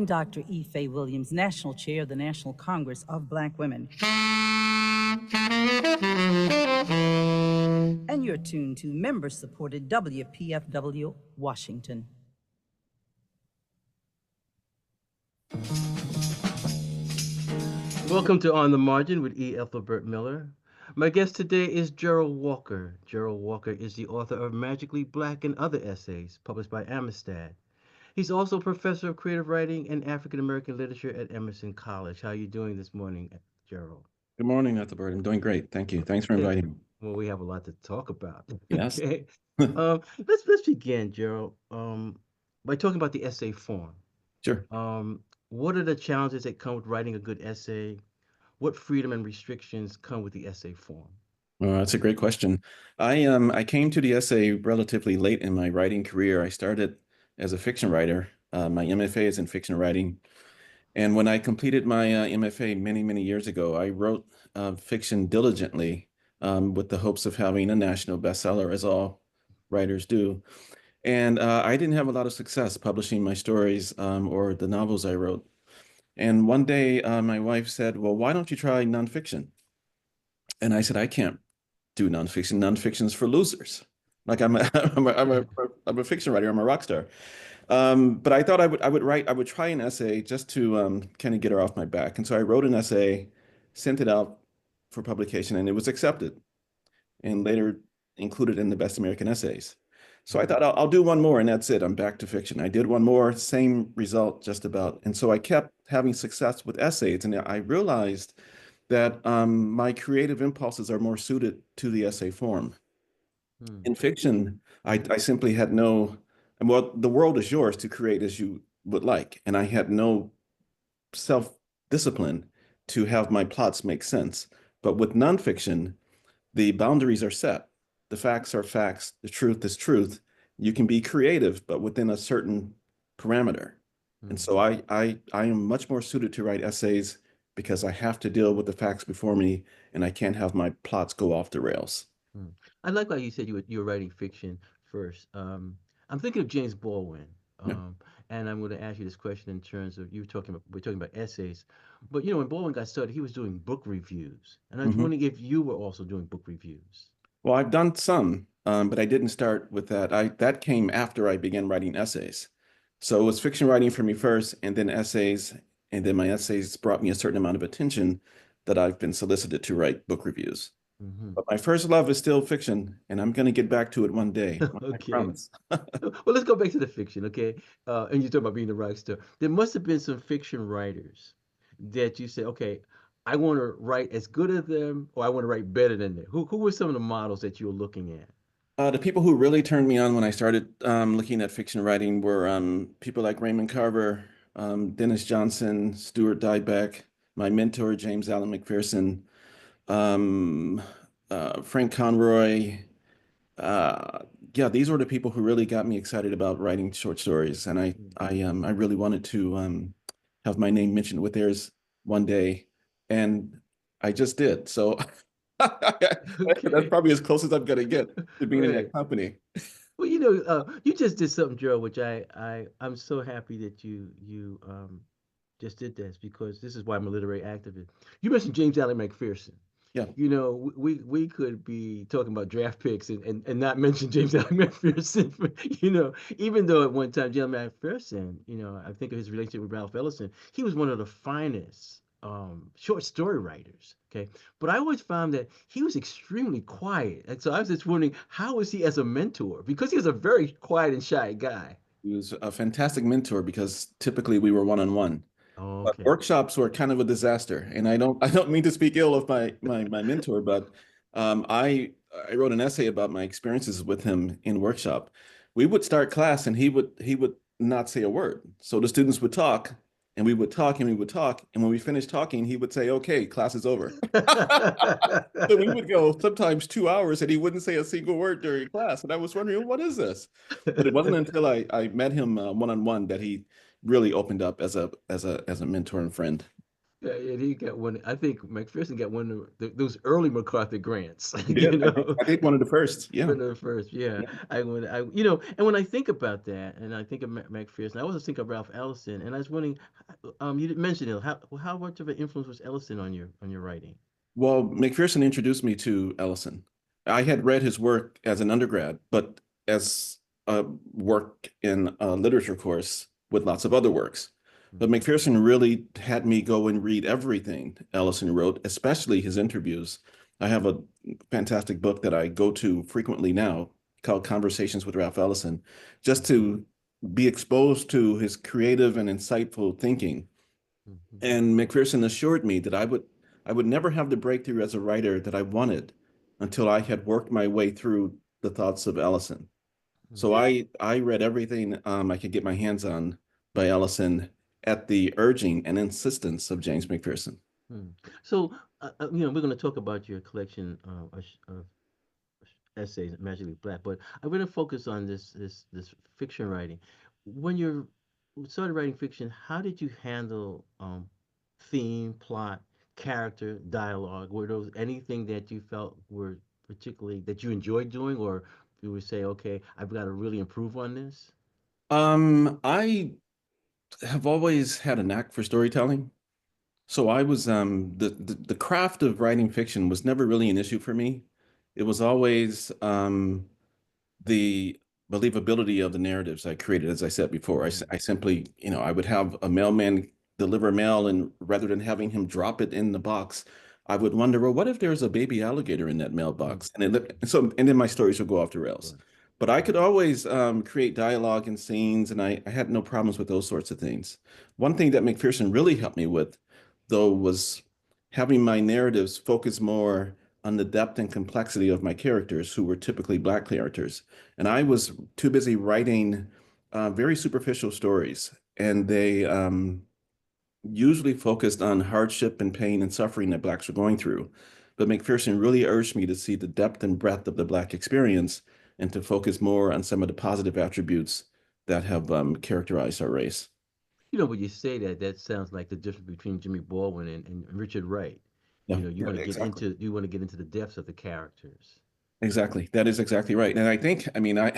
I'm Dr. E. Faye Williams, National Chair of the National Congress of Black Women. And you're tuned to member-supported WPFW, Washington. Welcome to On the Margin with E. Ethelbert Miller. My guest today is Jerald Walker. Jerald Walker is the author of Magically Black and Other Essays, published by Amistad. He's also professor of creative writing and African American literature at Emerson College. How are you doing this morning, Jerald? Good morning, Ethelbert. I'm doing great. Thank you. Thanks for inviting me. Well, we have a lot to talk about. Yes. Okay. Let's begin, Jerald, by talking about the essay form. Sure. What are the challenges that come with writing a good essay? What freedom and restrictions come with the essay form? Well, that's a great question. I came to the essay relatively late in my writing career. I started as a fiction writer. My MFA is in fiction writing. And when I completed my MFA many years ago, I wrote fiction diligently with the hopes of having a national bestseller, as all writers do. And I didn't have a lot of success publishing my stories or the novels I wrote. And one day my wife said, well, why don't you try nonfiction? And I said, I can't do nonfiction. Nonfiction's for losers. Like I'm a fiction writer. I'm a rock star. But I thought I would try an essay just to kind of get her off my back. And so I wrote an essay, sent it out for publication, and it was accepted and later included in the Best American Essays. So I thought I'll do one more and that's it. I'm back to fiction. I did one more, same result just about. And so I kept having success with essays, and I realized that my creative impulses are more suited to the essay form. In fiction, I simply had no, well, the world is yours to create as you would like. And I had no self-discipline to have my plots make sense. But with nonfiction, the boundaries are set. The facts are facts. The truth is truth. You can be creative, but within a certain parameter. And so I am much more suited to write essays because I have to deal with the facts before me, and I can't have my plots go off the rails. I like how you said you were writing fiction first. I'm thinking of James Baldwin, and I'm going to ask you this question in terms of we're talking about essays, but when Baldwin got started, he was doing book reviews, and I was wondering if you were also doing book reviews. Well, I've done some, but I didn't start with that. That came after I began writing essays. So it was fiction writing for me first, and then essays, and then my essays brought me a certain amount of attention that I've been solicited to write book reviews. But my first love is still fiction, and I'm going to get back to it one day. Okay. I promise. Well, let's go back to the fiction, okay? And you talk about being a rock star. There must have been some fiction writers that you say, okay, I want to write as good as them, or I want to write better than them. Who were some of the models that you were looking at? The people who really turned me on when I started looking at fiction writing were people like Raymond Carver, Dennis Johnson, Stuart Diebeck, my mentor, James Allen McPherson, Frank Conroy. Yeah, these were the people who really got me excited about writing short stories. And I really wanted to have my name mentioned with theirs one day. And I just did. So that's probably as close as I'm going to get to being in that company. Well, you just did something, Joe, which I'm so happy that you just did this, because this is why I'm a literary activist. You mentioned James Allen McPherson. Yeah. We could be talking about draft picks and not mention James Allen McPherson. Even though at one time James Allen McPherson, I think of his relationship with Ralph Ellison, he was one of the finest short story writers. Okay. But I always found that he was extremely quiet. And so I was just wondering, how was he as a mentor? Because he was a very quiet and shy guy. He was a fantastic mentor because typically we were one-on-one. Oh, But okay. workshops were kind of a disaster. And I don't mean to speak ill of my mentor, but I wrote an essay about my experiences with him in workshop. We would start class and he would not say a word. So the students would talk, and we would talk, and we would talk. And when we finished talking, he would say, okay, class is over. So we would go sometimes 2 hours and he wouldn't say a single word during class. And I was wondering, what is this? But it wasn't until I met him one-on-one that he really opened up as a mentor and friend. Yeah, and he got one. I think McPherson got one of those early MacArthur grants. I did. I did one of the first. Yeah. One of the first. Yeah, Yeah. and when I think about that, and I think of McPherson, I also think of Ralph Ellison, and I was wondering, you didn't mention it. How much of an influence was Ellison on your writing? Well, McPherson introduced me to Ellison. I had read his work as an undergrad, but as a work in a literature course with lots of other works. But Mhm. McPherson really had me go and read everything Ellison wrote, especially his interviews. I have a fantastic book that I go to frequently now called Conversations with Ralph Ellison, just to be exposed to his creative and insightful thinking. Mhm. And McPherson assured me that I would never have the breakthrough as a writer that I wanted until I had worked my way through the thoughts of Ellison. So I read everything I could get my hands on by Ellison at the urging and insistence of James McPherson. Mhm. So, we're going to talk about your collection of essays, Magically Black, but I'm going to focus on this fiction writing. When you started writing fiction, how did you handle theme, plot, character, dialogue? Were those anything that you felt were particularly that you enjoyed doing, or you would say, okay, I've got to really improve on this? I have always had a knack for storytelling. So I was the craft of writing fiction was never really an issue for me. It was always the believability of the narratives I created, as I said before. Mm, I simply, I would have a mailman deliver mail, and rather than having him drop it in the box, I would wonder, well, what if there's a baby alligator in that mm, mailbox? And then my stories would go off the rails. right, But I right. could always create dialogue and scenes, and I had no problems with those sorts of things. One thing that McPherson really helped me with, though, was having my narratives focus more on the depth and complexity of my characters, who were typically Black characters. And I was too busy writing very superficial stories, and they usually focused on hardship and pain and suffering that Blacks were going through. But McPherson really urged me to see the depth and breadth of the Black experience and to focus more on some of the positive attributes that have characterized our race. When you say that, that sounds like the difference between Jimmy Baldwin and Richard Wright. Yeah, You yeah, want to get exactly. into the depths of the characters. Exactly. That is exactly right. And I think, I mean, I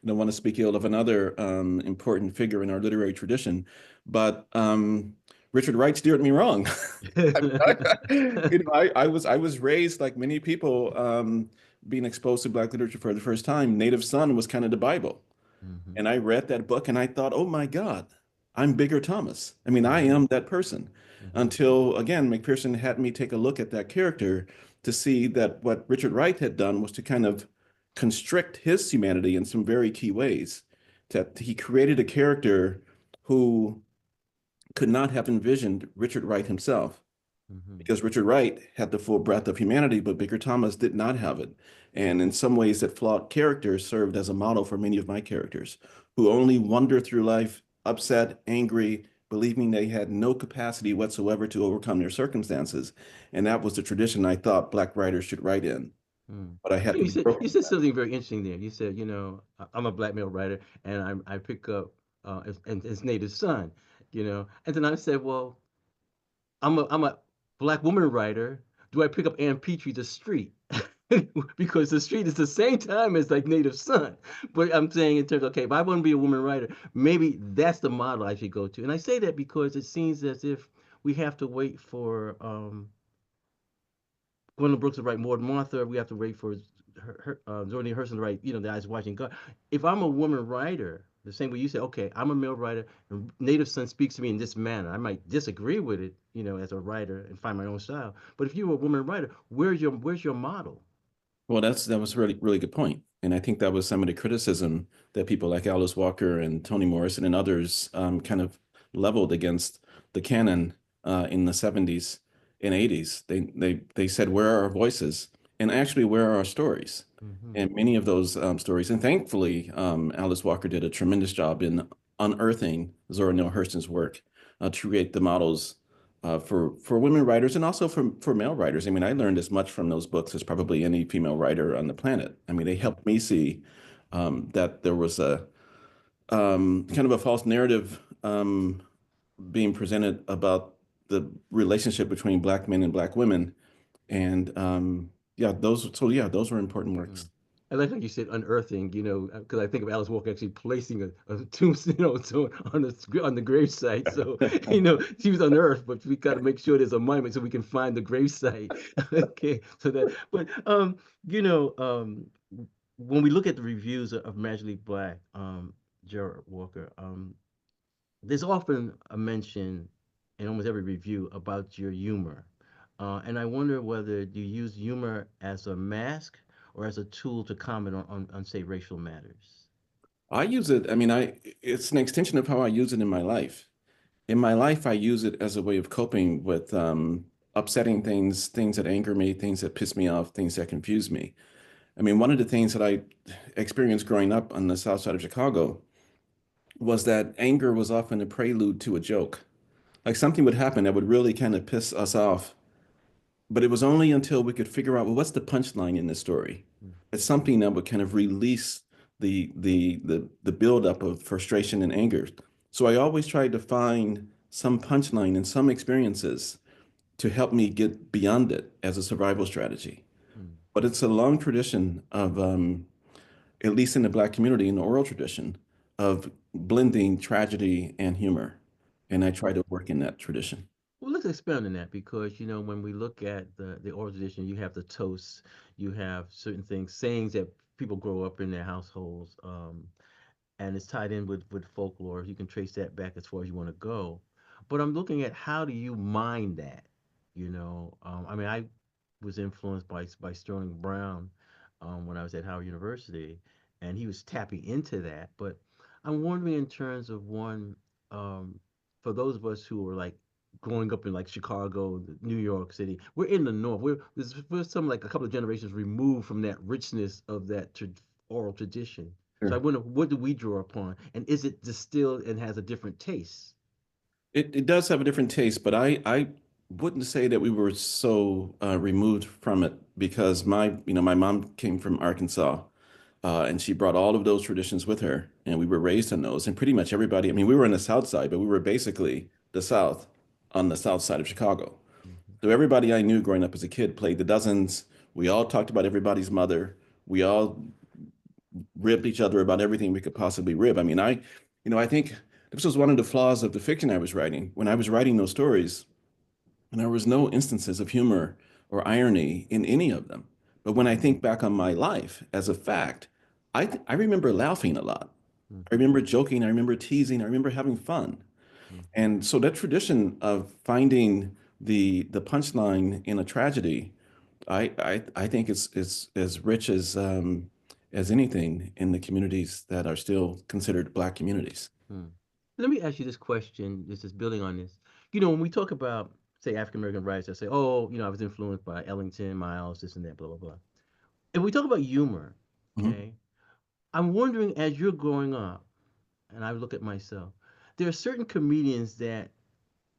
don't want to speak ill of another important figure in our literary tradition, but Richard Wright steered me wrong. I was raised like many people, being exposed to Black literature for the first time. Native Son was kind of the Bible. Hmm. And I read that book and I thought, oh my God, I'm Bigger Thomas. I mean, I Hmm. am that person. Hmm. Until again, McPherson had me take a look at that character to see that what Richard Wright had done was to kind of constrict his humanity in some very key ways. That he created a character who could not have envisioned Richard Wright himself, Hmm. because Richard Wright had the full breadth of humanity, but Baker Thomas did not have it. And in some ways, that flawed character served as a model for many of my characters who only wander through life upset, angry, believing they had no capacity whatsoever to overcome their circumstances. And that was the tradition I thought Black writers should write in. Mm. But I had to You be said broken. something very interesting there. You said, I'm a black male writer, and I pick up and his native son, and then I said, well, I'm a black woman writer. Do I pick up Ann Petrie the street? Because the street is the same time as like native son. But I'm saying in terms, okay, if I want to be a woman writer, maybe that's the model I should go to. And I say that because it seems as if we have to wait for Gwendolyn Brooks to write Maud Martha. We have to wait for Zora Hurston to write, The Eyes Watching God. If I'm a woman writer, the same way you say, okay, I'm a male writer, and Native Son speaks to me in this manner. I might disagree with it, as a writer and find my own style. But if you're a woman writer, where's your model? Well, that was a really, really good point. And I think that was some of the criticism that people like Alice Walker and Toni Morrison and others kind of leveled against the canon in the 70s and 80s. They said, where are our voices? And actually, where are our stories? Hmm. And many of those stories, and thankfully, Alice Walker did a tremendous job in unearthing Zora Neale Hurston's work to create the models for women writers and also for male writers. I mean, I learned as much from those books as probably any female writer on the planet. I mean, they Hmm. helped me see that there was a kind of a false narrative being presented about the relationship between Black men and Black women. And yeah, those were important works. I like how you said unearthing, because I think of Alice Walker actually placing a tombstone, on the gravesite. So, she was unearthed, but we got to make sure there's a monument so we can find the gravesite. Okay, so that, but you know, um, when we look at the reviews of Magically Black, Jerald Walker, there's often a mention in almost every review about your humor. And I wonder whether you use humor as a mask or as a tool to comment on say, racial matters. I use it, I mean, it's an extension of how I use it in my life. In my life, I use it as a way of coping with upsetting things, things that anger me, things that piss me off, things that confuse me. I mean, one of the things that I experienced growing up on the south side of Chicago was that anger was often a prelude to a joke. Like something would happen that would really kind of piss us off. But it was only until we could figure out, well, what's the punchline in this story? Mm. It's something that would kind of release the buildup of frustration and anger. So I always tried to find some punchline in some experiences to help me get beyond it as a survival strategy. Mm. But it's a long tradition of, at least in the Black community, in the oral tradition, of blending tragedy and humor. And I try to work in that tradition. Well, let's expand on that because when we look at the oral tradition, you have the toasts, you have certain things, sayings that people grow up in their households, and it's tied in with folklore. You can trace that back as far as you want to go. But I'm looking at how do you mine that? I mean, I was influenced by Sterling Brown when I was at Howard University, and he was tapping into that. But I'm wondering in terms of one, um, for those of us who are like growing up in like Chicago, New York City, we're in the North. We're some like a couple of generations removed from that richness of that oral tradition. So I Sure. wonder, what do we draw upon, and is it distilled and has a different taste? It does have a different taste, but I wouldn't say that we were so removed from it because my mom came from Arkansas, and she brought all of those traditions with her, and we were raised on those. And pretty much everybody, I mean, we were in the South Side, but we were basically the South on the South Side of Chicago. Mhm. So everybody I knew growing up as a kid played the dozens. We all talked about everybody's mother. We all ribbed each other about everything we could possibly rib. I mean, I think this was one of the flaws of the fiction I was writing. When I was writing those stories, and there was no instances of humor or irony in any of them. But when I think back on my life as a fact, I remember laughing a lot. I Mhm. remember joking, I remember teasing, I remember having fun. Mhm. And so that tradition of finding the punchline in a tragedy, I think is as rich as anything in the communities that are still considered Black communities. Hmm. Let me ask you this question. This is building on this. When we talk about, say, African American writers, I say, oh, I was influenced by Ellington, Miles, this and that, blah, blah, blah. If we talk about humor, Mhm. okay, I'm wondering as you're growing up, and I look at myself, there are certain comedians that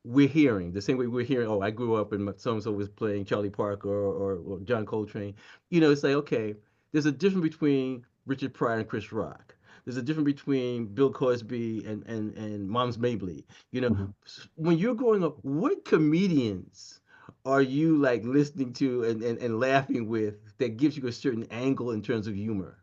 we're hearing the same way we're hearing. Oh, I grew up and so and so was playing Charlie Parker or John Coltrane. It's like okay, there's a difference between Richard Pryor and Chris Rock. There's a difference between Bill Cosby and Mom's Mabley. Mhm. When you're growing up, what comedians are you like listening to and laughing with that gives you a certain angle in terms of humor?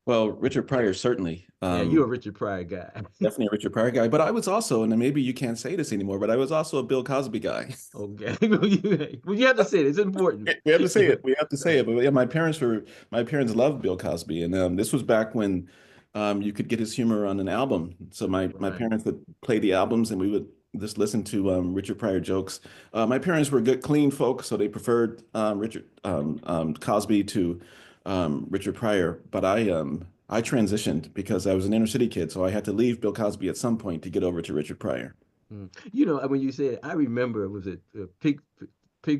Well, Richard Pryor certainly. Yeah, you're a Richard Pryor guy. Definitely a Richard Pryor guy, but I was also, and maybe you can't say this anymore, but I was also a Bill Cosby guy. Okay, well, you have to say it. It's important. We have to say Yeah. it. We have to say it. But yeah, my parents loved Bill Cosby, and this was back when you could get his humor on an album. So my Right. parents would play the albums, and we would just listen to Richard Pryor jokes. My parents were good, clean folks, so they preferred Richard Cosby to Richard Pryor. But I transitioned because I was an inner city kid, so I had to leave Bill Cosby at some point to get over to Richard Pryor. Mm. When you said it, I remember was it pig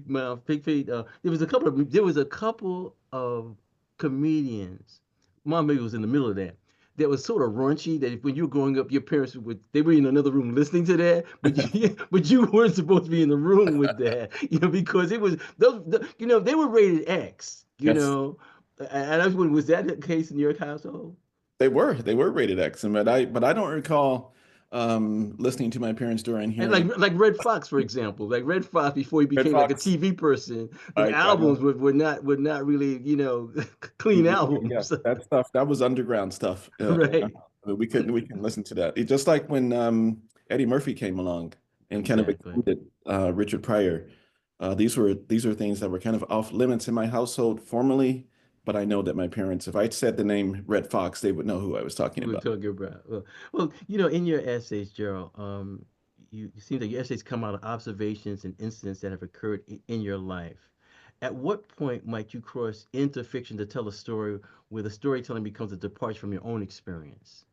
mouth, pig feet. There was a couple of comedians. Mom maybe was in the middle of that. That was sort of raunchy. That when you were growing up, your parents they were in another room listening to that, but but you weren't supposed to be in the room with that. Because it was they were rated X. Yes. And I was that the case in your household? They were rated X, and but I don't recall. listening to my parents during And hearing like Red Fox, for example, like Red Fox before he Red became like a Fox. TV person, those I albums know. were not really, clean Yeah, albums. that stuff, that was underground stuff. Right. We couldn't listen to that. It's just like when Eddie Murphy came along and kind of Exactly. extended Richard Pryor. These were things that were kind of off limits in my household formally, but I know that my parents, if I said the name Red Fox, they would know who I was talking We're about. talking about. Well, in your essays, Gerald, you seem that your essays come out of observations and incidents that have occurred in your life. At what point might you cross into fiction to tell a story where the storytelling becomes a departure from your own experience?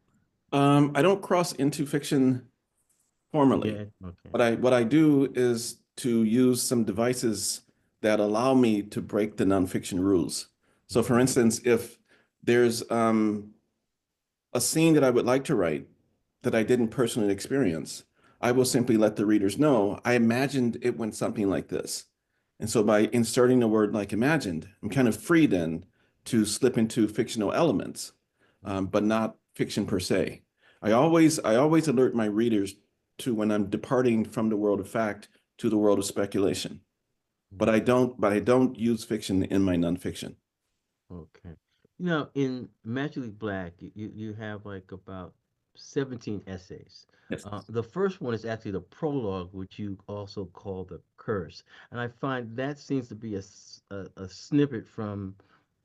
I don't cross into fiction formally. Yeah. Okay. What I do is to use some devices that allow me to break the nonfiction rules. So for Hmm. instance, if there's a scene that I would like to write that I didn't personally experience, I will simply let the readers know I imagined it went something like this. And so by inserting the word like imagined, I'm kind of free then to slip into fictional elements, but not fiction per se. I always alert my readers to when I'm departing from the world of fact to the world of speculation. But I don't use fiction in my nonfiction. Okay. In Magically Black, you have like about 17 essays. Yes. The first one is actually the prologue, which you also call the curse. And I find that seems to be a snippet from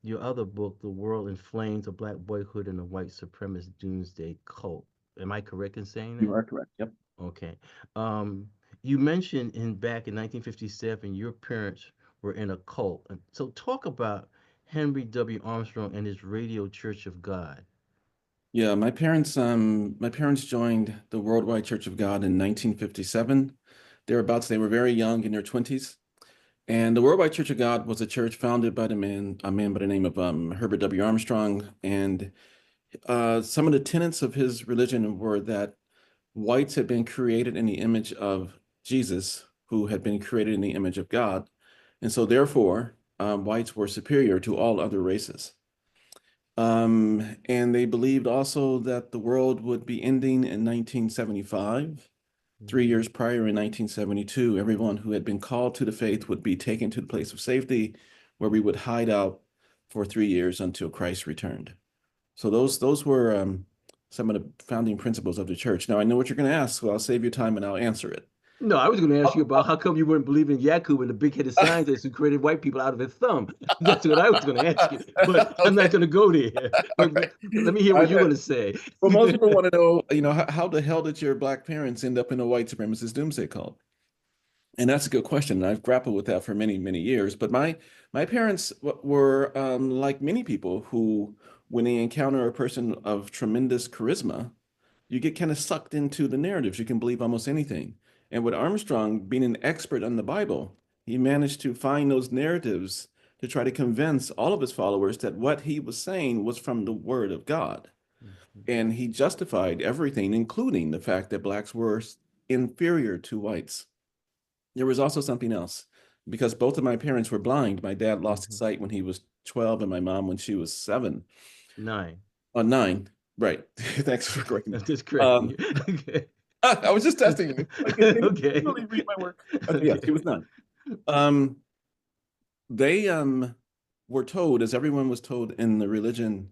your other book, The World in Flames, A Black Boyhood and a White Supremacist Doomsday Cult. Am I correct in saying You that? are correct. Yep. Okay. You mentioned back in 1957, your parents were in a cult. So talk about Henry W. Armstrong and his Radio Church of God. Yeah, my parents joined the Worldwide Church of God in 1957. Thereabouts, they were very young in their 20s. And the Worldwide Church of God was a church founded by a man by the name of Herbert W. Armstrong. And some of the tenets of his religion were that whites had been created in the image of Jesus, who had been created in the image of God. And so therefore, whites were superior to all other races. And they believed also that the world would be ending in 1975. 3 years Mhm. prior, in 1972, everyone who had been called to the faith would be taken to the place of safety where we would hide out for 3 years until Christ returned. So those were some of the founding principles of the church. Now, I know what you're going to ask, so I'll save you time and I'll answer it. No, I was going to ask you about how come you weren't believing Yakub and the big-headed scientist who created white people out of his thumb. That's what I was going to ask you, but I'm not Okay. going to go there. All But right. let me hear what you're going to say. Well, most people want to know, how the hell did your black parents end up in a white supremacist doomsday cult? And that's a good question. I've grappled with that for many, many years. But my parents were like many people who, when they encounter a person of tremendous charisma, you get kind of sucked into the narratives. You can believe almost anything. And with Armstrong being an expert on the Bible, he managed to find those narratives to try to convince all of his followers that what he was saying was from the Word of God. Mhm. And he justified everything, including the fact that blacks were inferior to whites. There was also something else. Because both of my parents were blind, my dad lost his Mhm. sight when he was 12 and my mom when she was 7. 9. 9. Right. Thanks for correcting me. I'm just correcting you. Okay. I was just testing you. Like, can you Okay. really read my work? Okay, yes, Okay. he was 9. Um, they were told, as everyone was told in the religion,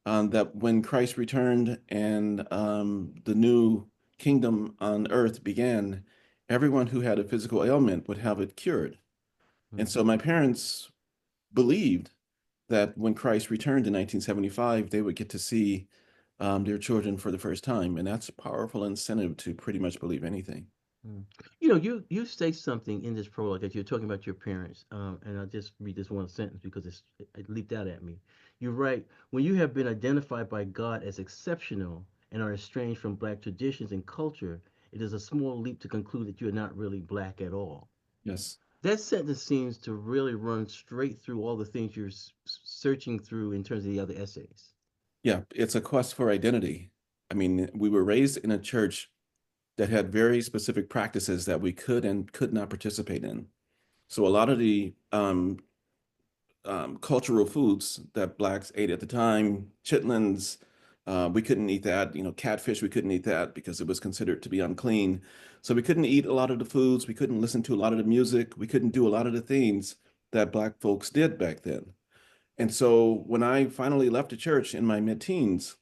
that when Christ returned and the new kingdom on earth began, everyone who had a physical ailment would have it cured. And so Mhm. my parents believed that when Christ returned in 1975, they would get to see their children for the first time. And that's a powerful incentive to pretty much believe anything. Mm. You say something in this prologue that you're talking about your parents, and I'll just read this one sentence because it leaped out at me. You write, when you have been identified by God as exceptional and are estranged from black traditions and culture, it is a small leap to conclude that you are not really black at all. Yes. That sentence seems to really run straight through all the things you're searching through in terms of the other essays. Yeah, it's a quest for identity. I mean, we were raised in a church that had very specific practices that we could and could not participate in. So a lot of the cultural foods that blacks ate at the time, chitlins, We couldn't eat that, catfish, we couldn't eat that because it was considered to be unclean. So we couldn't eat a lot of the foods. We couldn't listen to a lot of the music. We couldn't do a lot of the things that Black folks did back then. And so when I finally left the church in my mid-teens,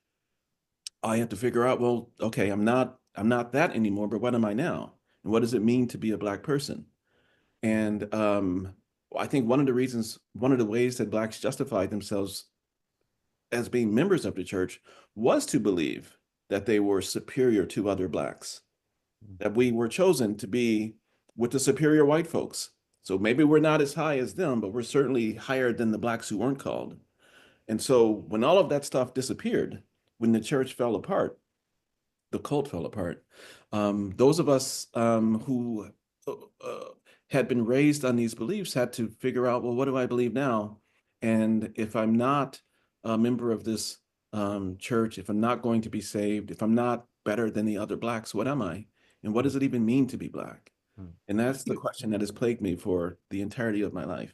I had to figure out, well, okay, I'm not that anymore, but what am I now? And what does it mean to be a Black person? And I think one of the ways that Blacks justified themselves as being members of the church was to believe that they were superior to other Blacks, that we were chosen to be with the superior white folks. So maybe we're not as high as them, but we're certainly higher than the Blacks who weren't called. And so when all of that stuff disappeared, when the church fell apart, the cult fell apart. Those of us who uh, had been raised on these beliefs had to figure out, well, what do I believe now? And if I'm not a member of this church, if I'm not going to be saved, if I'm not better than the other Blacks, what am I? And what does it even mean to be Black? And that's the question that has plagued me for the entirety of my life.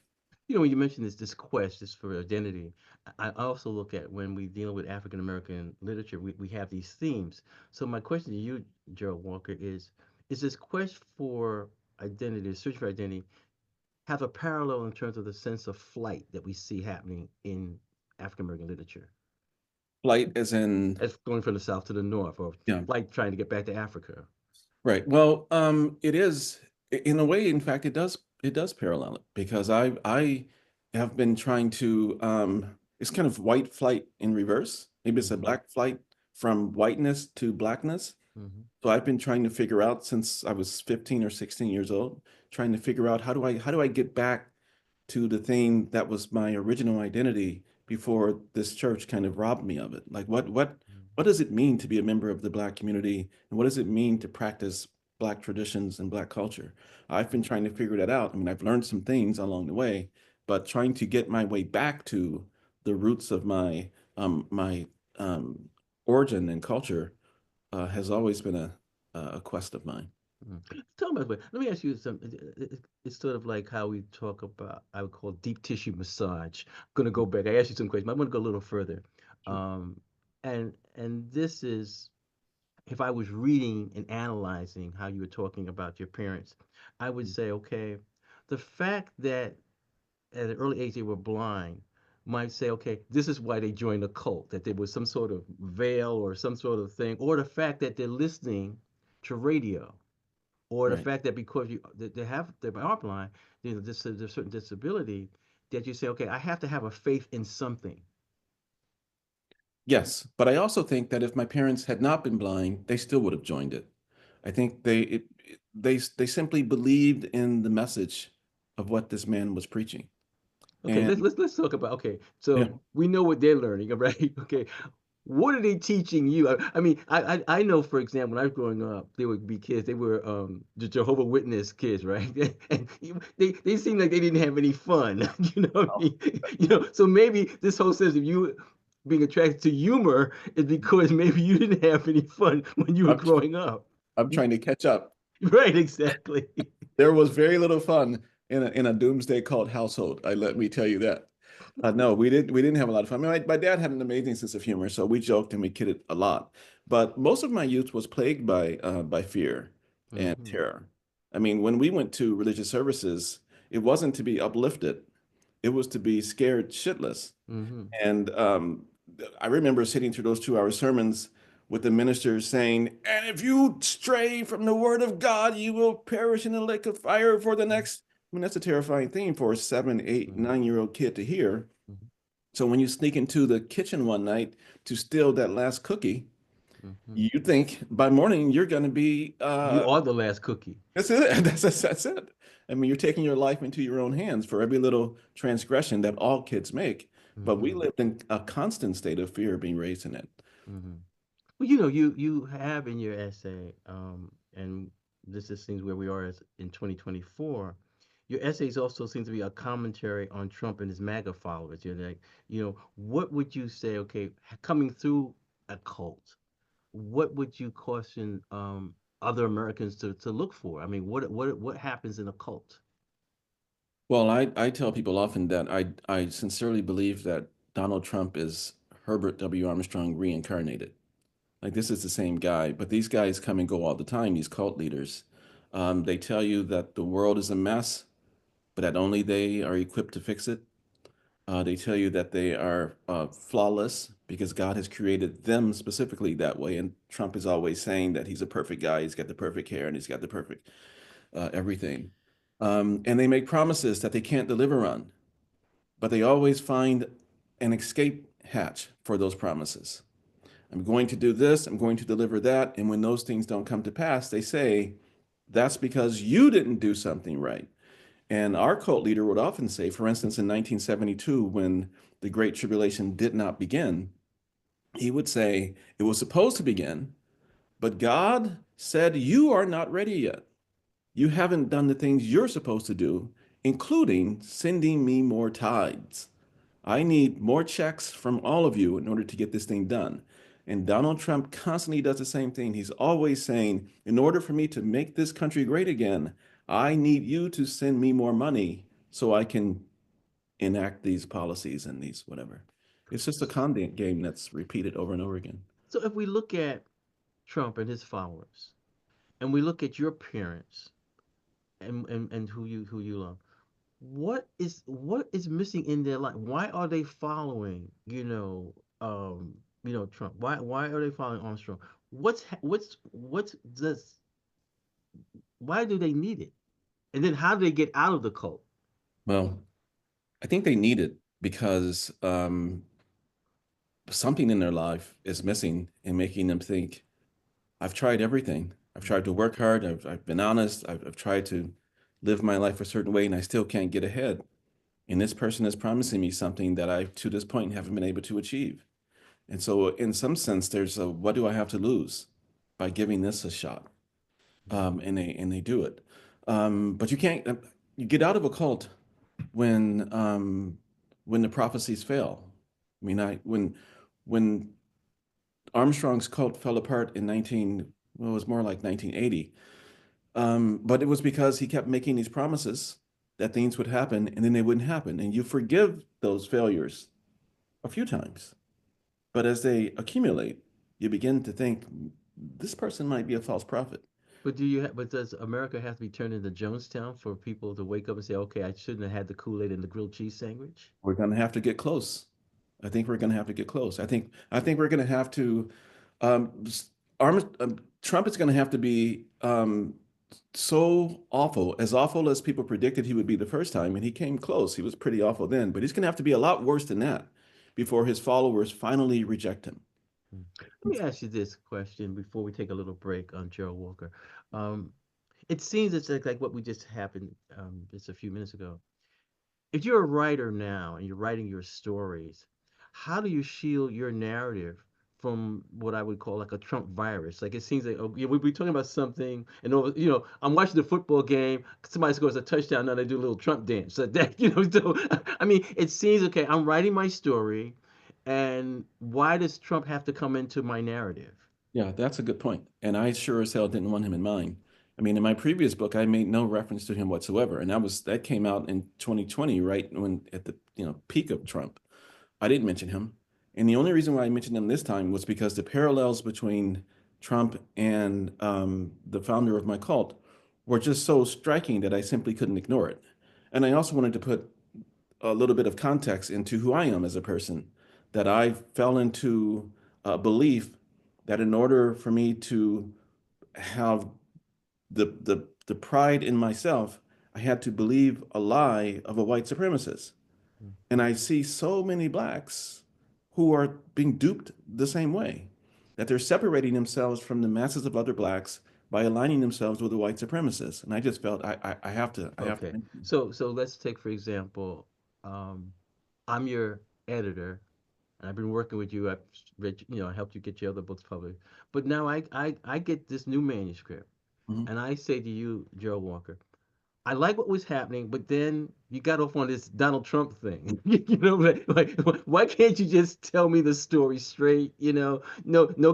When you mentioned this quest, this for identity, I also look at when we deal with African American literature, we have these themes. So my question to you, Jerald Walker, is this quest for identity, the search for identity, have a parallel in terms of the sense of flight that we see happening in African American literature, Flight as in, as going from the south to the north, or yeah, flight trying to get back to Africa? right. Well, it is in a way, in fact, it does parallel it because I have been trying to it's kind of white flight in reverse. Maybe it's a Mm-hmm. Black flight from whiteness to Blackness. Mm-hmm. So I've been trying to figure out since I was 15 or 16 years old, trying to figure out how do I get back to the thing that was my original identity before this church kind of robbed me of it. Like what does it mean to be a member of the Black community, and what does it mean to practice Black traditions and Black culture? I've been trying to figure that out. I mean, I've learned some things along the way, but trying to get my way back to the roots of my um, origin and culture has always been a quest of mine. Tell me, let me ask you something. It's sort of like how we talk about, I would call deep tissue massage. I'm gonna go back. I asked you some questions. I'm gonna go a little further. Sure. And this is, if I was reading and analyzing how you were talking about your parents, I would say, okay, the fact that at an early age they were blind might say, okay, this is why they joined a cult, that there was some sort of veil or some sort of thing, or the fact that they're listening to radio, or the Right. fact that because they are blind, there's a certain disability that you say, okay, I have to have a faith in something. Yes, but I also think that if my parents had not been blind, they still would have joined it. I think they simply believed in the message of what this man was preaching. Okay, And let's talk about, okay. yeah, So we know what they're learning, right? Okay, what are they teaching you? I mean, I know, for example, when I was growing up, there would be kids. They were the Jehovah Witness kids, right? And they seemed like they didn't have any fun. You know what I oh, mean? So maybe this whole sense of you being attracted to humor is because maybe you didn't have any fun when you were I'm growing up. I'm trying to catch up. Right, exactly. There was very little fun in a doomsday cult household. Let me tell you that. No, we didn't have a lot of fun. I mean, my dad had an amazing sense of humor, so we joked and we kidded a lot. But most of my youth was plagued by fear and Hmm. terror. I mean, when we went to religious services, it wasn't to be uplifted; it was to be scared shitless. Hmm. And I remember sitting through those 2 hour sermons with the ministers saying, "And if you stray from the word of God, you will perish in the lake of fire for the next." I mean, that's a terrifying thing for a 7, 8, Hmm. 9-year-old kid to hear. So when you sneak into the kitchen one night to steal that last cookie, Hmm. you think by morning you're going to be You are the last cookie. that's it. That's it. I mean, you're taking your life into your own hands for every little transgression that all kids make. But we Hmm. lived in a constant state of fear being raised in it. Hmm. Well, you have in your essay, and this is seems where we are as in 2024. Your essays also seem to be a commentary on Trump and his MAGA followers. You're like, what would you say? Okay, coming through a cult, what would you caution other Americans to look for? I mean, what happens in a cult? Well, I tell people often that I sincerely believe that Donald Trump is Herbert W. Armstrong reincarnated. Like this is the same guy, but these guys come and go all the time, these cult leaders. They tell you that the world is a mess, but that only they are equipped to fix it. They tell you that they are flawless because God has created them specifically that way. And Trump is always saying that he's a perfect guy. He's got the perfect hair and he's got the perfect everything. And they make promises that they can't deliver on, but they always find an escape hatch for those promises. I'm going to do this, I'm going to deliver that. And when those things don't come to pass, they say, that's because you didn't do something right. And our cult leader would often say, for instance, in 1972, when the Great Tribulation did not begin, he would say, it was supposed to begin, but God said, you are not ready yet. You haven't done the things you're supposed to do, including sending me more tithes. I need more checks from all of you in order to get this thing done. And Donald Trump constantly does the same thing. He's always saying, in order for me to make this country great again, I need you to send me more money so I can enact these policies and these whatever. It's just a content game that's repeated over and over again. So if we look at Trump and his followers, and we look at your parents and who you love, what is missing in their life? Why are they following, Trump? Why are they following Armstrong? What's this? Why do they need it? And then how do they get out of the cult? Well, I think they need it because something in their life is missing and making them think, I've tried everything. I've tried to work hard. I've been honest. I've tried to live my life a certain way and I still can't get ahead. And this person is promising me something that I, to this point, haven't been able to achieve. And so in some sense, there's a, what do I have to lose by giving this a shot? And they do it. But you can't, you get out of a cult when the prophecies fail. I mean, when Armstrong's cult fell apart in well, it was more like 1980. But it was because he kept making these promises that things would happen and then they wouldn't happen. And you forgive those failures a few times. But as they accumulate, you begin to think this person might be a false prophet. But does America have to be turned into Jonestown for people to wake up and say, okay, I shouldn't have had the Kool-Aid and the grilled cheese sandwich? We're going to have to get close. I think we're going to have to get close. I think we're going to have to um, Trump is going to have to be so awful as people predicted he would be the first time, and he came close. He was pretty awful then, but he's going to have to be a lot worse than that before his followers finally reject him. Let me ask you this question before we take a little break on Jerald Walker. Um, it seems it's like what we just happened just a few minutes ago. If you're a writer now and you're writing your stories, how do you shield your narrative from what I would call like a Trump virus? Like it seems like we're talking about something, and I'm watching the football game. Somebody scores a touchdown, now they do a little Trump dance. So that so I mean, it seems okay. I'm writing my story, and why does Trump have to come into my narrative? Yeah, that's a good point. And I sure as hell didn't want him in mine. I mean, in my previous book, I made no reference to him whatsoever. And that came out in 2020, right when at the peak of Trump. I didn't mention him. And the only reason why I mentioned him this time was because the parallels between Trump and the founder of my cult were just so striking that I simply couldn't ignore it. And I also wanted to put a little bit of context into who I am as a person, that I fell into a belief that in order for me to have the pride in myself, I had to believe a lie of a white supremacist. And I see so many blacks who are being duped the same way, that they're separating themselves from the masses of other blacks by aligning themselves with the white supremacists. And I just felt I have to Okay, mention it. so let's take for example, I'm your editor, and I've been working with you. I've read, I helped you get your other books published. But now I get this new manuscript, Mhm. and I say to you, Joe Walker, I like what was happening, but then you got off on this Donald Trump thing. Like, why can't you just tell me the story straight? No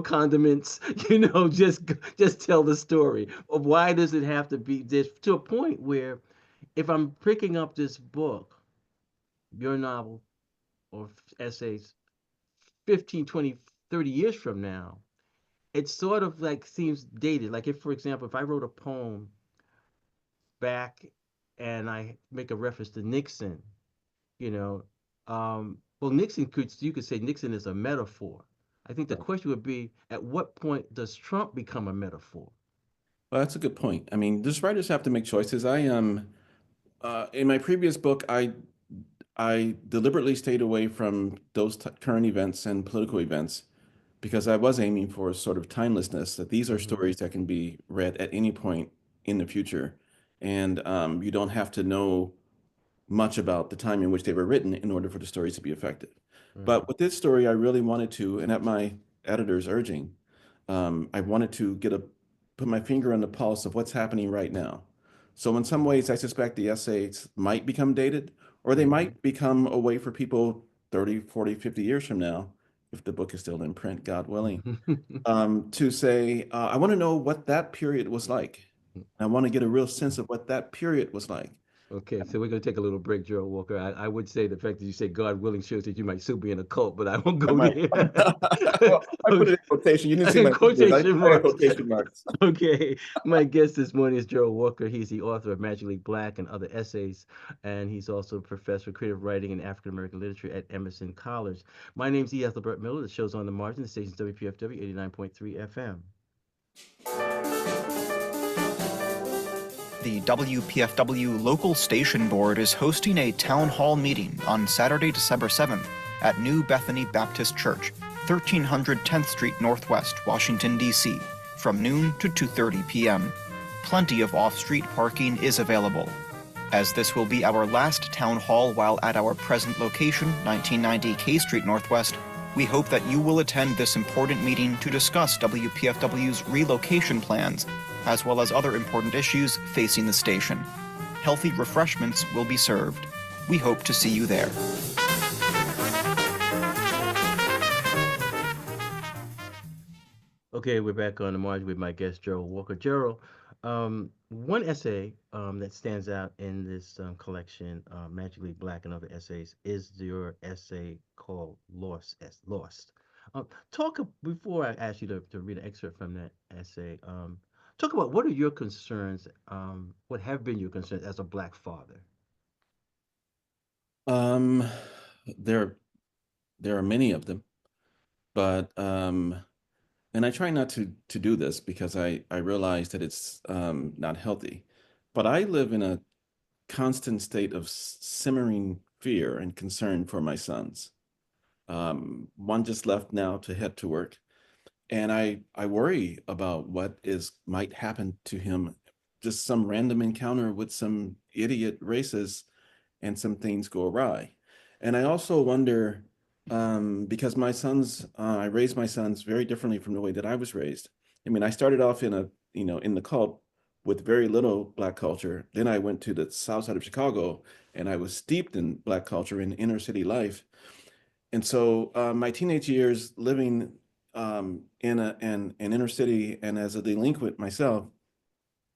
condiments. Just tell the story. Or why does it have to be this to a point where, if I'm picking up this book, your novel or essays, 15, 20, 30 years from now, it sort of like seems dated. Like if, for example, if I wrote a poem back and I make a reference to Nixon, you know, well, Nixon you could say Nixon is a metaphor. I think the Right. question would be, at what point does Trump become a metaphor? Well, that's a good point. I mean, just writers have to make choices. In my previous book, I deliberately stayed away from those current events and political events because I was aiming for a sort of timelessness, that these are Hmm. stories that can be read at any point in the future. And you don't have to know much about the time in which they were written in order for the stories to be effective. Right. But with this story, I really wanted to, and at my editor's urging, I wanted to put my finger on the pulse of what's happening right now. So in some ways, I suspect the essays might become dated, or they Hmm. might become a way for people 30, 40, 50 years from now, if the book is still in print, God willing, to say, I want to know what that period was like. I want to get a real sense of what that period was like. Okay, so we're going to take a little break, Jerald Walker. I would say the fact that you say God willing shows that you might still be in a cult, but I won't I go might. there. Well, I put Okay. it in quotation. You didn't see In my fingers. I quotation had marks. quotation marks. Okay, my guest this morning is Jerald Walker. He's the author of Magically Black and Other Essays, and he's also a professor of creative writing and African American literature at Emerson College. My name's Ethelbert Miller. The show's on the margin. The station's WPFW 89.3 FM. The WPFW local station board is hosting a town hall meeting on Saturday, December 7th at New Bethany Baptist Church, 1300 10th Street Northwest, Washington, D.C., from noon to 2:30 p.m. Plenty of off-street parking is available. As this will be our last town hall while at our present location, 1990 K Street Northwest, we hope that you will attend this important meeting to discuss WPFW's relocation plans, as well as other important issues facing the station. Healthy refreshments will be served. We hope to see you there. Okay, we're back on the margin with my guest, Jerald Walker. Jerald, one essay that stands out in this collection, Magically Black and Other Essays, is your essay called Lost. Before I ask you to read an excerpt from that essay, talk about what are your concerns, what have been your concerns as a Black father? Um, there, there are many of them, but and I try not to do this because I realize that it's not healthy. But I live in a constant state of simmering fear and concern for my sons. One just left now to head to work, and I worry about what is might happen to him. Just some random encounter with some idiot racist and some things go awry. And I also wonder, because I raised my sons very differently from the way that I was raised. I mean, I started off in the cult with very little Black culture. Then I went to the south side of Chicago and I was steeped in Black culture in inner city life. And so my teenage years living in an inner city and as a delinquent myself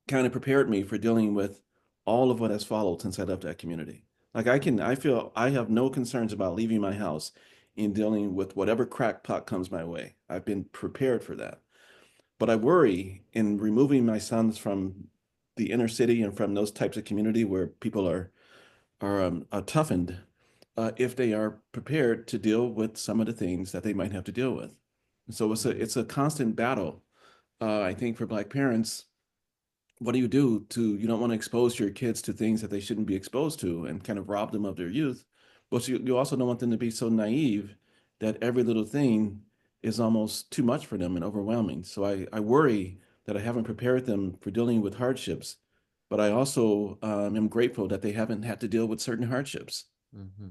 kind of prepared me for dealing with all of what has followed since I left that community. I feel I have no concerns about leaving my house in dealing with whatever crackpot comes my way. I've been prepared for that. But I worry in removing my sons from the inner city and from those types of community where people are toughened, if they are prepared to deal with some of the things that they might have to deal with. And so it's a constant battle. I think for Black parents, what do? You don't want to expose your kids to things that they shouldn't be exposed to and kind of rob them of their youth. But you also don't want them to be so naive that every little thing is almost too much for them and overwhelming. So I worry that I haven't prepared them for dealing with hardships, but I also am grateful that they haven't had to deal with certain hardships. Mm-hmm.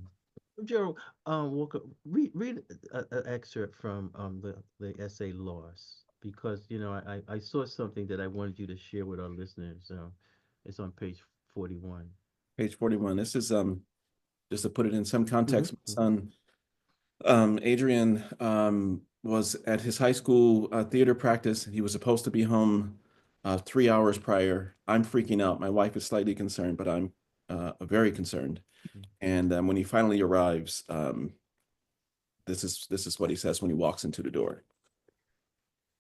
Gerald Walker, read an excerpt from the essay "Loss" because I saw something that I wanted you to share with our listeners. It's on page 41. Page 41. This is just to put it in some context, my Mm-hmm. son Adrian was at his high school theater practice. He was supposed to be home 3 hours prior. I'm freaking out. My wife is slightly concerned, but I'm very concerned. And when he finally arrives, This is what he says when he walks into the door.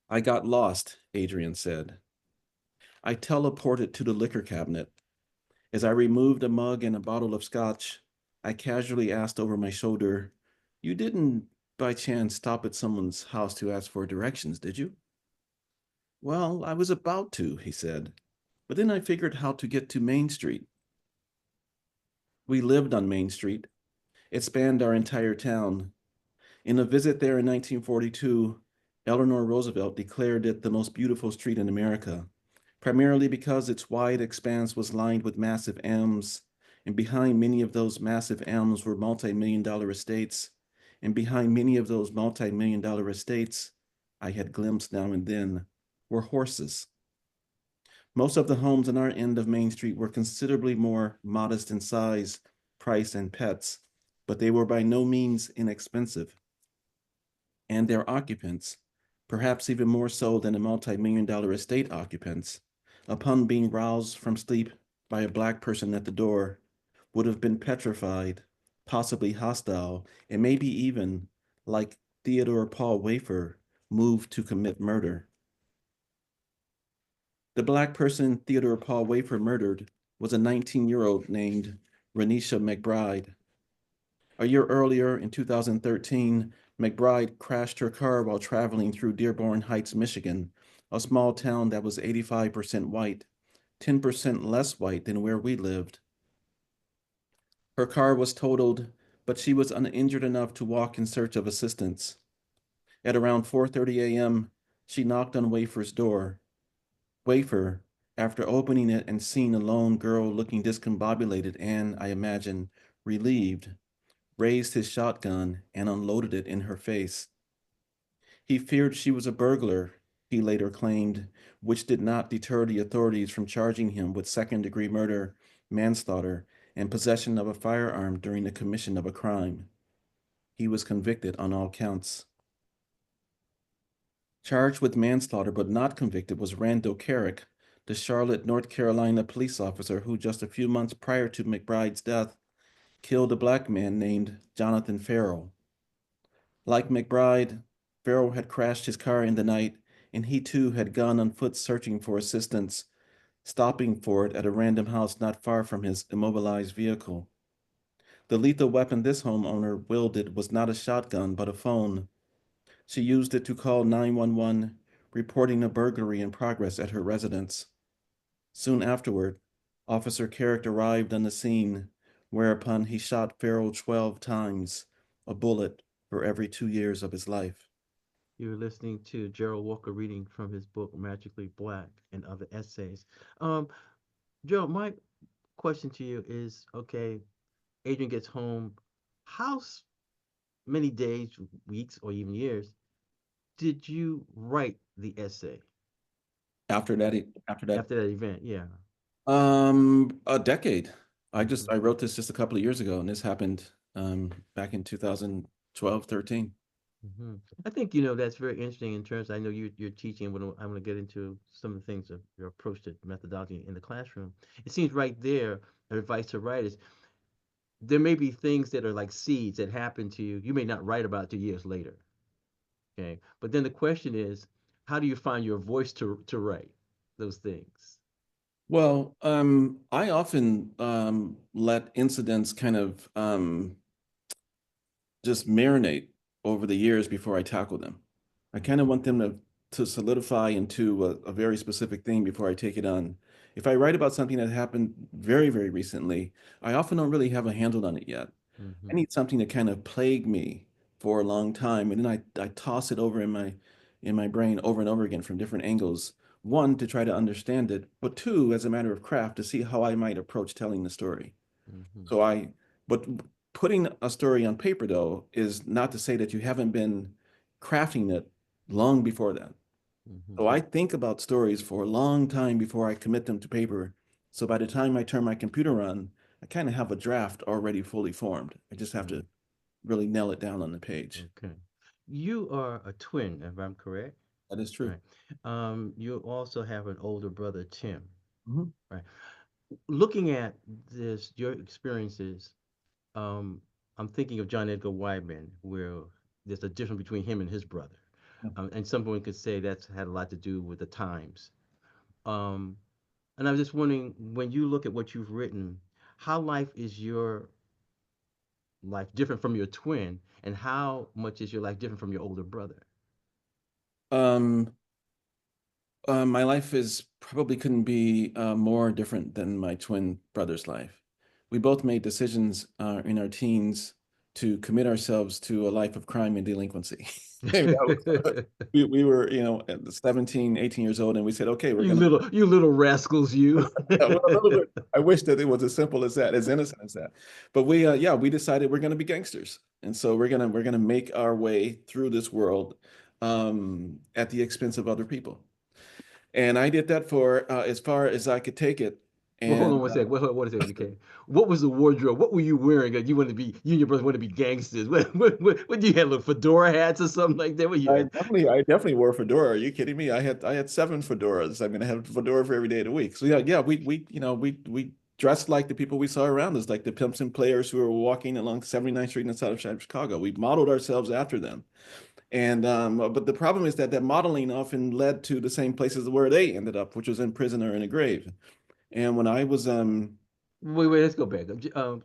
I got lost, Adrian said. I teleported to the liquor cabinet. As I removed a mug and a bottle of scotch, I casually asked over my shoulder, "You didn't, by chance, stop at someone's house to ask for directions, did you?" "Well, I was about to," he said, "but then I figured how to get to Main Street." We lived on Main Street. It spanned our entire town. In a visit there in 1942, Eleanor Roosevelt declared it the most beautiful street in America, primarily because its wide expanse was lined with massive elms, and behind many of those massive elms were multi-million-dollar estates, and behind many of those multi-million-dollar estates, I had glimpsed now and then, were horses. Most of the homes on our end of Main Street were considerably more modest in size, price, and pets, but they were by no means inexpensive. And their occupants, perhaps even more so than the multi-million-dollar estate occupants, upon being roused from sleep by a Black person at the door, would have been petrified, possibly hostile, and maybe even, like Theodore Paul Wafer, moved to commit murder. The Black person Theodore Paul Wafer murdered was a 19-year-old named Renisha McBride. A year earlier, in 2013, McBride crashed her car while traveling through Dearborn Heights, Michigan, a small town that was 85% white, 10% less white than where we lived. Her car was totaled, but she was uninjured enough to walk in search of assistance. At around 4:30 a.m., she knocked on Wafer's door. Wafer, after opening it and seeing a lone girl looking discombobulated and, I imagine, relieved, raised his shotgun and unloaded it in her face. He feared she was a burglar, he later claimed, which did not deter the authorities from charging him with second-degree murder, manslaughter, and possession of a firearm during the commission of a crime. He was convicted on all counts. Charged with manslaughter but not convicted was Randall Carrick, the Charlotte, North Carolina police officer who just a few months prior to McBride's death killed a Black man named Jonathan Farrell. Like McBride, Farrell had crashed his car in the night, and he too had gone on foot searching for assistance, stopping for it at a random house not far from his immobilized vehicle. The lethal weapon this homeowner wielded was not a shotgun, but a phone. She used it to call 911, reporting a burglary in progress at her residence. Soon afterward, Officer Carrick arrived on the scene, whereupon he shot Farrell 12 times, a bullet for every 2 years of his life. You're listening to Jerald Walker reading from his book Magically Black and Other Essays. Um, Gerald, my question to you is, okay, Adrian gets home. How many days, weeks, or even years did you write the essay After that, after that, after that event? Yeah. a decade. Mhm. I wrote this just a couple of years ago, and this happened back in 2012, 13. I think that's very interesting in terms. I know you're teaching. When I'm going to get into some of the things of your approach to methodology in the classroom. It seems right there, advice to writers. There may be things that are like seeds that happen to you. You may not write about 2 years later. Okay, but then the question is, how do you find your voice to write those things? Well, I often let incidents kind of just marinate over the years before I tackle them. I kind of want them to solidify into a very specific thing before I take it on. If I write about something that happened very, very recently, I often don't really have a handle on it yet. I Mm-hmm. need something to kind of plague me for a long time, and then I toss it over in my brain over and over again from different angles. One, to try to understand it, but two, as a matter of craft, to see how I might approach telling the story. Mm-hmm. So but putting a story on paper though is not to say that you haven't been crafting it long before that. Mm-hmm. So I think about stories for a long time before I commit them to paper. So by the time I turn my computer on, I kind of have a draft already fully formed. I just have Mm-hmm. to really nail it down on the page. Okay. You are a twin, if I'm correct. That is true. Right. You also have an older brother, Tim. Mhm. Right. Looking at your experiences, um, I'm thinking of John Edgar Wideman, where there's a difference between him and his brother. And someone could say that's had a lot to do with the times. Um, and I was just wondering, when you look at what you've written, how life is your life different from your twin, and how much is your life different from your older brother? Um, my life is probably couldn't be more different than my twin brother's life. We both made decisions in our teens to commit ourselves to a life of crime and delinquency. Maybe that was- we were, at 17, 18 years old, and we said, okay, we're gonna. You little rascals, you. Well, a little bit. I wish that it was as simple as that, as innocent as that. But we decided we're gonna be gangsters, and so we're gonna make our way through this world at the expense of other people. And I did that for as far as I could take it. Well, hold on And one second. Hold on one second, okay. What was the wardrobe? What were you wearing? You and your brother want to be gangsters. What do you have, little fedora hats or something like that? What you had? I definitely wore a fedora. Are you kidding me? I had 7 fedoras. I'm gonna have a fedora for every day of the week. So yeah, we dressed like the people we saw around us, like the pimps and players who were walking along 79th Street in the south side of Chicago. We modeled ourselves after them. And but the problem is that modeling often led to the same places where they ended up, which was in prison or in a grave. And when I was Wait, let's go back.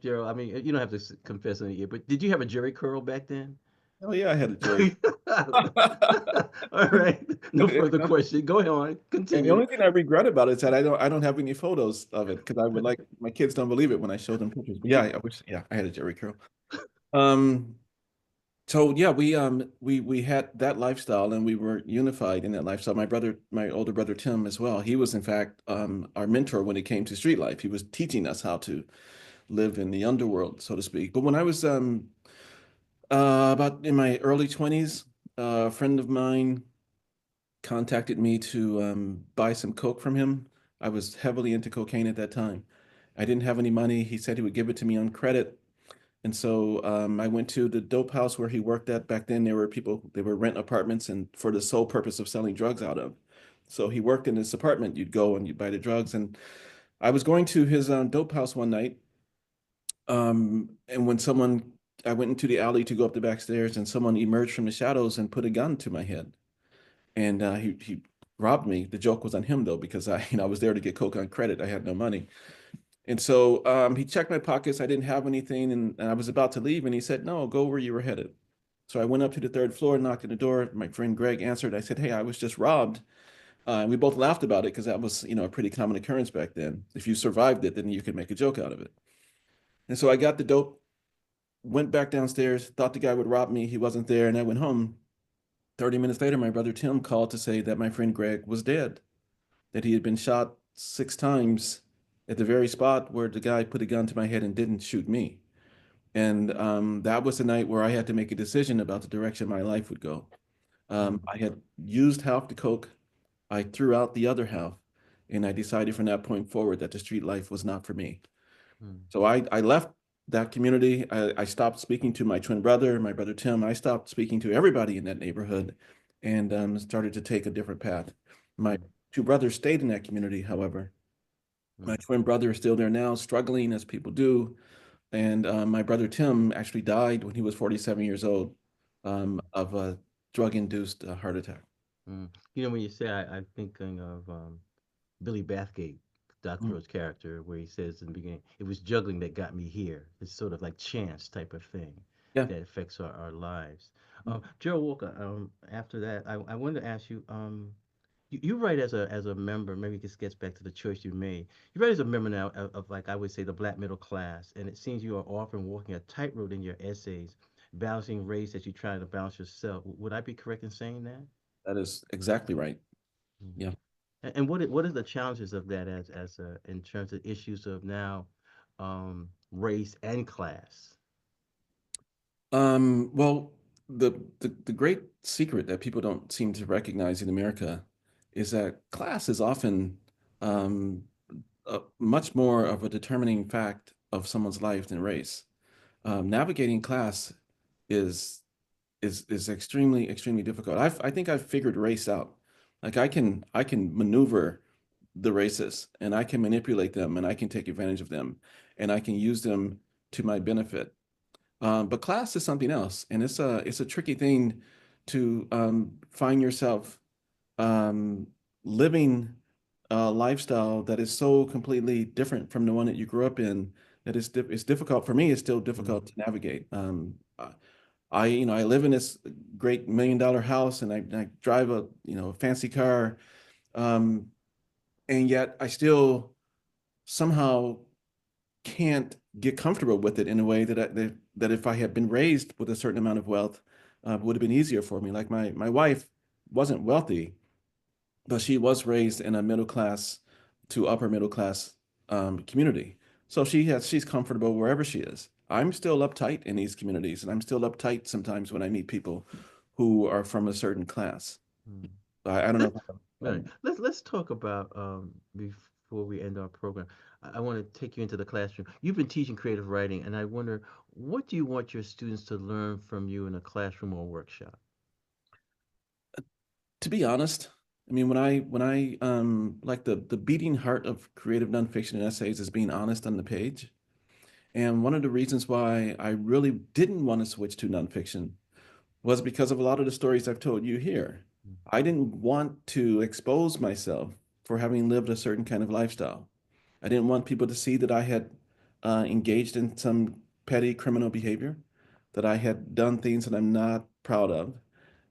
Gerald, I mean, you don't have to confess on it, but did you have a Jerry curl back then? oh yeah, I had a Jerry. All right. No further question. Go on. And the Continue. only thing I regret about it is that I don't have any photos of it because I would like my kids don't believe it when I show them pictures. But yeah, I wish I had a Jerry curl. Um so yeah, we had that lifestyle and we were unified in that lifestyle. My older brother Tim as well. He was in fact our mentor when it came to street life. He was teaching us how to live in the underworld, so to speak. But when I was about in my early 20s, a friend of mine contacted me to buy some coke from him. I was heavily into cocaine at that time. I didn't have any money. He said he would give it to me on credit. And so I went to the dope house where he worked at. Back then, they were rent apartments and for the sole purpose of selling drugs out of. So he worked in this apartment. You'd go and you'd buy the drugs. And I was going to his dope house one night. And I went into the alley to go up the back stairs and someone emerged from the shadows and put a gun to my head. And he robbed me. The joke was on him though, because I was there to get coke on credit. I had no money. And so he checked my pockets. I didn't have anything, and I was about to leave, and he said, "No, go where you were headed." So I went up to the 3rd floor, knocked on the door. My friend Greg answered. I said, "Hey, I was just robbed." And we both laughed about it because that was, a pretty common occurrence back then. If you survived it, then you could make a joke out of it. And so I got the dope, went back downstairs, thought the guy would rob me. He wasn't there, and I went home. 30 minutes later, my brother Tim called to say that my friend Greg was dead, that he had been shot 6 times at the very spot where the guy put a gun to my head and didn't shoot me. And that was the night where I had to make a decision about the direction my life would go. I had used half the coke. I threw out the other half. And I decided from that point forward that the street life was not for me. So I left that community. I stopped speaking to my twin brother, my brother Tim. I stopped speaking to everybody in that neighborhood and started to take a different path. My 2 brothers stayed in that community, however. My twin brother is still there now, struggling as people do. And my brother Tim actually died when he was 47 years old of a drug-induced heart attack. When you say I'm thinking of Billy Bathgate, Dr. Rhodes' character, where he says in the beginning, it was juggling that got me here. It's sort of like chance type of thing Yeah. that affects our lives. Jerald Walker, after that, I wanted to ask you, you write as a member, maybe this gets back to the choice you made. You write as a member now of like I would say the black middle class, and it seems you are often walking a tightrope in your essays, balancing race as you try to balance yourself. Would I be correct in saying that? That is exactly right. Yeah. And what are the challenges of that in terms of issues of now race and class? Well, the great secret that people don't seem to recognize in America is that class is often much more of a determining fact of someone's life than race. Navigating class is extremely difficult. I think I've figured race out. Like I can maneuver the racists and I can manipulate them and I can take advantage of them and I can use them to my benefit. But class is something else, and it's a tricky thing to find yourself um, living a lifestyle that is so completely different from the one that you grew up in that it's difficult for me. It's still difficult to navigate. I live in this great $1 million house, and I drive a fancy car, um, and yet I still somehow can't get comfortable with it in a way that if I had been raised with a certain amount of wealth, would have been easier for me. Like my wife wasn't wealthy, but she was raised in a middle class to upper middle class community. So she's comfortable wherever she is. I'm still uptight in these communities, and I'm still uptight sometimes when I meet people who are from a certain class. Mm. I don't know. Right. Let's talk about before we end our program. I want to take you into the classroom. You've been teaching creative writing, and I wonder what do you want your students to learn from you in a classroom or workshop? To be honest, I mean, when I like the beating heart of creative nonfiction and essays is being honest on the page. And one of the reasons why I really didn't want to switch to nonfiction was because of a lot of the stories I've told you here. I didn't want to expose myself for having lived a certain kind of lifestyle. I didn't want people to see that I had engaged in some petty criminal behavior, that I had done things that I'm not proud of.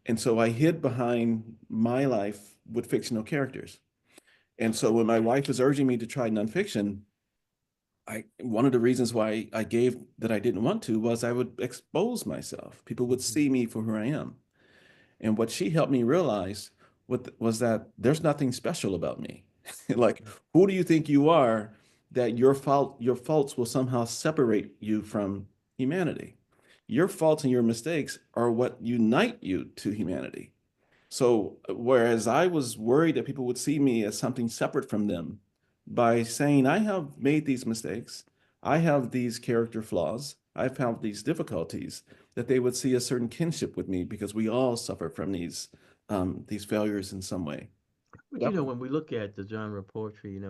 And so I hid behind my life with fictional characters. And so when my wife was urging me to try nonfiction, one of the reasons why I gave that I didn't want to was I would expose myself. People would see me for who I am. And what she helped me realize was that there's nothing special about me. Like, who do you think you are that your faults will somehow separate you from humanity? Your faults and your mistakes are what unite you to humanity. So whereas I was worried that people would see me as something separate from them, by saying I have made these mistakes, I have these character flaws, I've had these difficulties, that they would see a certain kinship with me because we all suffer from these failures in some way. But Yep. when we look at the genre of poetry,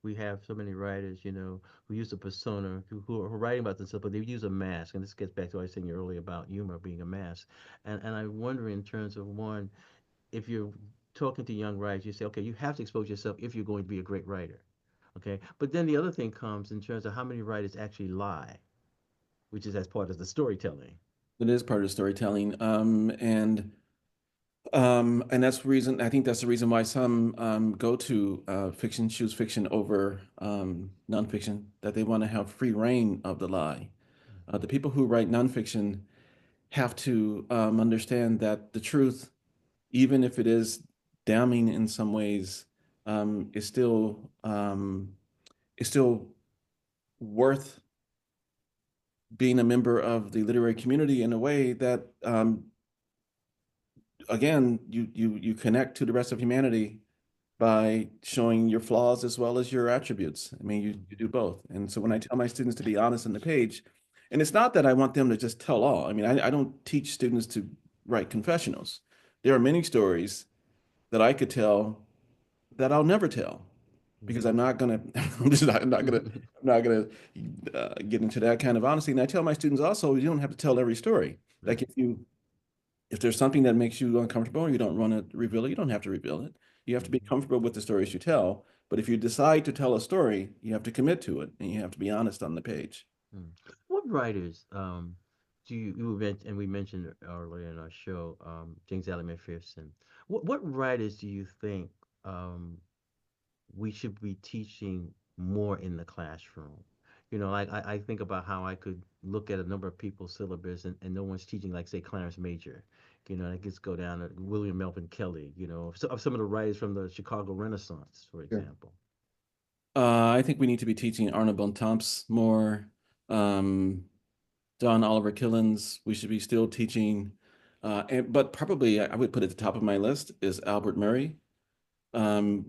we have so many writers, who use a persona, who are writing about themselves, but they use a mask. And this gets back to what I was saying earlier about humor being a mask. And I wonder in terms of one, if you're talking to young writers, you say, okay, you have to expose yourself if you're going to be a great writer. Okay. But then the other thing comes in terms of how many writers actually lie, which is as part of the storytelling. It is part of storytelling. And that's the reason I think that's the reason why some go to fiction, choose fiction over nonfiction, that they want to have free reign of the lie. The people who write nonfiction have to understand that the truth, even if it is damning in some ways, is still worth being a member of the literary community in a way that again you connect to the rest of humanity by showing your flaws as well as your attributes. I mean, you do both. And so when I tell my students to be honest on the page, and it's not that I want them to just tell all. I mean, I don't teach students to write confessionals. There are many stories that I could tell that I'll never tell because I'm not gonna. I'm not gonna get into that kind of honesty. And I tell my students also, you don't have to tell every story. Like if there's something that makes you uncomfortable or you don't want to reveal it, you don't have to reveal it. You have to be comfortable with the stories you tell. But if you decide to tell a story, you have to commit to it and you have to be honest on the page. Mm. What writers do and we mentioned earlier in our show, James Allen McPherson. What writers do you think we should be teaching more in the classroom? Like I think about how I could look at a number of people's syllabus and no one's teaching, like, say, Clarence Major. I could go down to William Melvin Kelly, of some of the writers from the Chicago Renaissance, for Sure. example. I think we need to be teaching Arna Bontemps more. Um, John Oliver Killens, we should be still teaching. But probably I would put at the top of my list is Albert Murray. When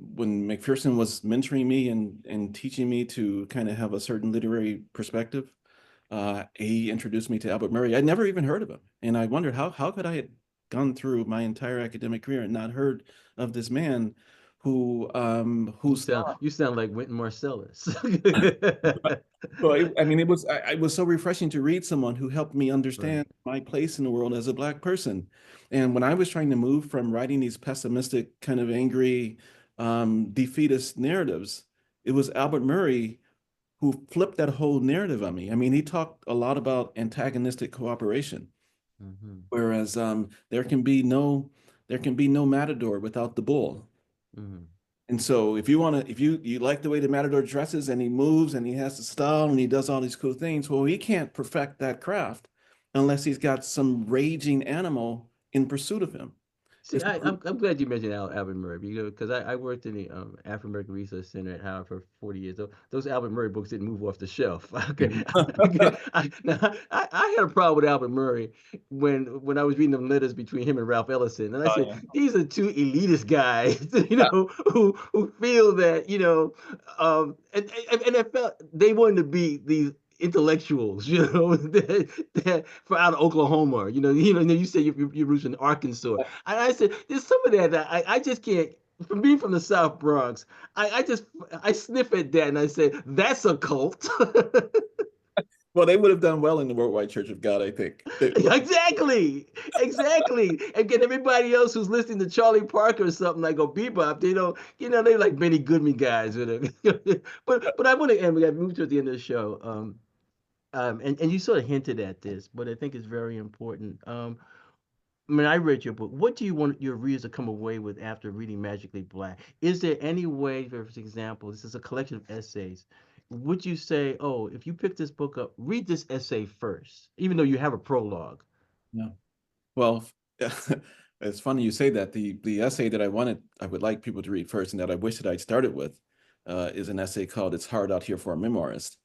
McPherson was mentoring me and teaching me to kind of have a certain literary perspective, he introduced me to Albert Murray. I'd never even heard of him. And I wondered how could I have gone through my entire academic career and not heard of this man You saw. sound like Wynton Marsalis. Well, I mean, it was so refreshing to read someone who helped me understand my place in the world as a Black person. And when I was trying to move from writing these pessimistic, kind of angry, defeatist narratives, it was Albert Murray who flipped that whole narrative on me. I mean, he talked a lot about antagonistic cooperation, whereas there can be no matador without the bull. And so if you like the way the matador dresses and he moves and he has the style and he does all these cool things, well, he can't perfect that craft unless he's got some raging animal in pursuit of him. See, I'm glad you mentioned Albert Murray, because I worked in the African American Research Center at Howard for 40 years. Those Albert Murray books didn't move off the shelf. Okay, I had a problem with Albert Murray when I was reading them letters between him and Ralph Ellison, and I said these are two elitist guys, who feel that and I felt they wanted to be these intellectuals, that for out of Oklahoma, you say you're roots in Arkansas. And I said, there's some of that I just can't, from being from the South Bronx, I sniff at that and I say, that's a cult. Well, they would have done well in the Worldwide Church of God, I think. Exactly. And everybody else who's listening to Charlie Parker or something like Bebop, they don't, they're like Benny Goodman guys. But I want to, and we got moved to the end of the show. And you sort of hinted at this, but I think it's very important. I mean, I read your book. What do you want your readers to come away with after reading Magically Black? Is there any way, for example, this is a collection of essays. Would you say, oh, if you pick this book up, read this essay first, even though you have a prologue? No. Well, it's funny you say that. The essay that I would like people to read first, and that I wish that I'd started with, is an essay called "It's Hard Out Here for a Memoirist."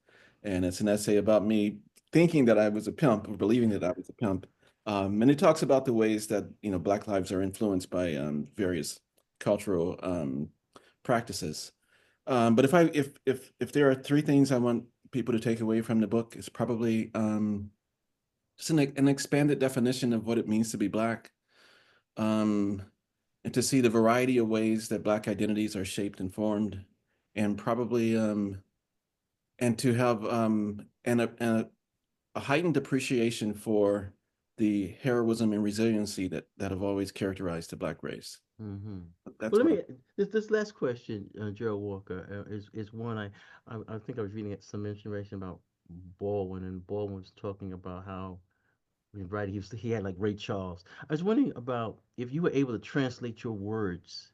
And it's an essay about me thinking that I was a pimp, or believing that I was a pimp. And it talks about the ways that, Black lives are influenced by various cultural practices. But if there are three things I want people to take away from the book, it's probably just an expanded definition of what it means to be Black, and to see the variety of ways that Black identities are shaped and formed, and probably and to have a heightened appreciation for the heroism and resiliency that have always characterized the Black race. Well, let me this last question, Jerald Walker, is one I think I was reading some information about Baldwin, and Baldwin was talking about how he had like Ray Charles. I was wondering about if you were able to translate your words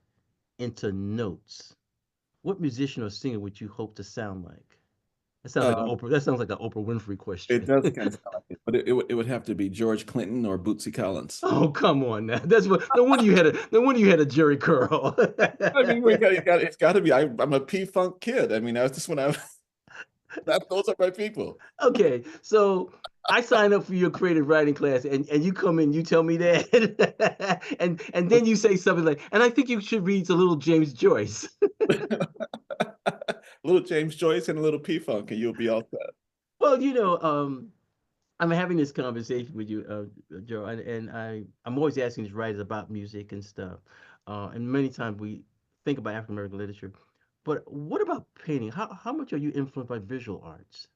into notes, what musician or singer would you hope to sound like? That sounds like an Oprah Winfrey question. It does kind of sound like it, but it would have to be George Clinton or Bootsy Collins. Oh, come on now. That's what. No wonder you had a Jerry curl. I mean, it's got to be. I'm a P-Funk kid. I mean, that's just when those are my people. Okay, so I sign up for your creative writing class, and you come in, you tell me that, and then you say something like, and I think you should read a little James Joyce. A little James Joyce and a little P-Funk, and you'll be all set. Well, I'm having this conversation with you, Joe, and I'm always asking these writers about music and stuff. And many times we think about African American literature, but what about painting? How much are you influenced by visual arts?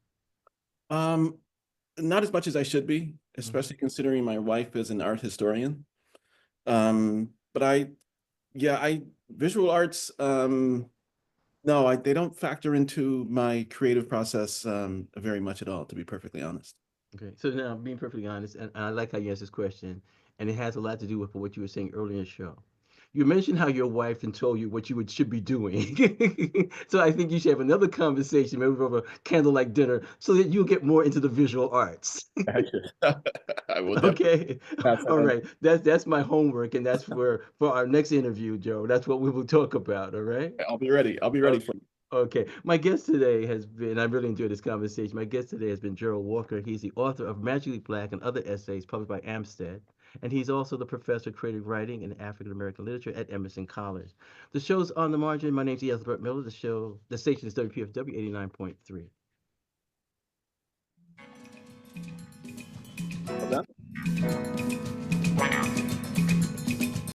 Not as much as I should be, especially considering my wife is an art historian. But visual arts, no, they don't factor into my creative process very much at all, to be perfectly honest. Okay, so now being perfectly honest, and I like how you asked this question, and it has a lot to do with what you were saying earlier in the show. You mentioned how your wife told you what you should be doing. So I think you should have another conversation, maybe over candlelight dinner, so that you'll get more into the visual arts. I will. Okay. All right. That's my homework, and that's for our next interview, Joe. That's what we will talk about. All right. I'll be ready. I'll be ready for you. Okay. My guest today has been, I really enjoyed this conversation. My guest today has been Jerald Walker. He's the author of Magically Black and other essays published by Amstead. And he's also the professor of creative writing and African American literature at Emerson College. The show's On the Margin. My name's Ethelbert Miller. The station is WPFW 89.3. Well done.